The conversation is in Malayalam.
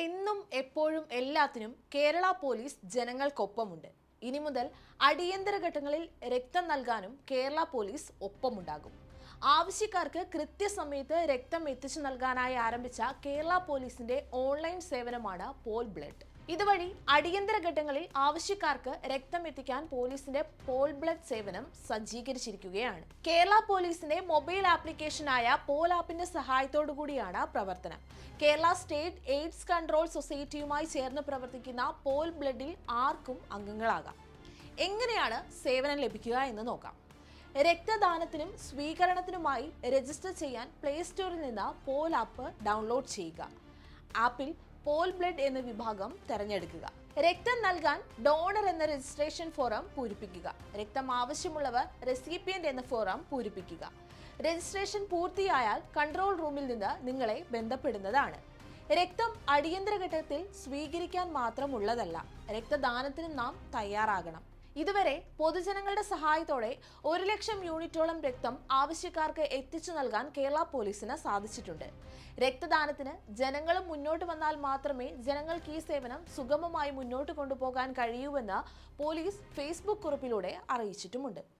എന്നും എപ്പോഴും എല്ലാത്തിനും കേരള പോലീസ് ജനങ്ങൾക്കൊപ്പമുണ്ട്. ഇനി മുതൽ അടിയന്തര ഘട്ടങ്ങളിൽ രക്തം നൽകാനും കേരള പോലീസ് ഒപ്പമുണ്ടാകും. ആവശ്യക്കാർക്ക് കൃത്യസമയത്ത് രക്തം എത്തിച്ചു നൽകാനായി ആരംഭിച്ച കേരള പോലീസിന്റെ ഓൺലൈൻ സേവനമാണ് പോൾ ബ്ലഡ്. ഇതുവഴി അടിയന്തര ഘട്ടങ്ങളിൽ ആവശ്യക്കാർക്ക് രക്തം എത്തിക്കാൻ പോലീസിന്റെ പോൾ ബ്ലഡ് സേവനം സജ്ജീകരിച്ചിരിക്കുകയാണ്. കേരള പോലീസിന്റെ മൊബൈൽ ആപ്ലിക്കേഷനായ പോൾ ആപ്പിന്റെ സഹായത്തോടുകൂടിയാണ് പ്രവർത്തനം. കേരള സ്റ്റേറ്റ് എയ്ഡ്സ് കൺട്രോൾ സൊസൈറ്റിയുമായി ചേർന്ന് പ്രവർത്തിക്കുന്ന പോൾ ബ്ലഡിൽ ആർക്കും അംഗങ്ങളാകാം. എങ്ങനെയാണ് സേവനം ലഭിക്കുക എന്ന് നോക്കാം. രക്തദാനത്തിനും സ്വീകരണത്തിനുമായി രജിസ്റ്റർ ചെയ്യാൻ പ്ലേ സ്റ്റോറിൽ നിന്ന് പോൾ ആപ്പ് ഡൗൺലോഡ് ചെയ്യുക. ആപ്പിൽ പോൾ ബ്ലഡ് എന്ന വിഭാഗം തിരഞ്ഞെടുക്കുക. രക്തം നൽകാൻ ഡോണർ എന്ന രജിസ്ട്രേഷൻ ഫോറം പൂരിപ്പിക്കുക. രക്തം ആവശ്യമുള്ളവർ റെസിപ്പിയന്റ് എന്ന ഫോറം പൂരിപ്പിക്കുക. രജിസ്ട്രേഷൻ പൂർത്തിയായാൽ കൺട്രോൾ റൂമിൽ നിന്ന് നിങ്ങളെ ബന്ധപ്പെടുന്നതാണ്. രക്തം അടിയന്തര ഘട്ടത്തിൽ സ്വീകരിക്കാൻ മാത്രമുള്ളതല്ല, രക്തദാനത്തിന് നാം തയ്യാറാകണം. ഇതുവരെ പൊതുജനങ്ങളുടെ സഹായത്തോടെ 1,00,000 യൂണിറ്റോളം രക്തം ആവശ്യക്കാർക്ക് എത്തിച്ചു നൽകാൻ കേരള പോലീസിന് സാധിച്ചിട്ടുണ്ട്. രക്തദാനത്തിന് ജനങ്ങളും മുന്നോട്ട് വന്നാൽ മാത്രമേ ജനങ്ങൾക്ക് ഈ സേവനം സുഗമമായി മുന്നോട്ട് കൊണ്ടുപോകാൻ കഴിയൂവെന്ന് പോലീസ് ഫേസ്ബുക്ക് കുറിപ്പിലൂടെ അറിയിച്ചിട്ടുമുണ്ട്.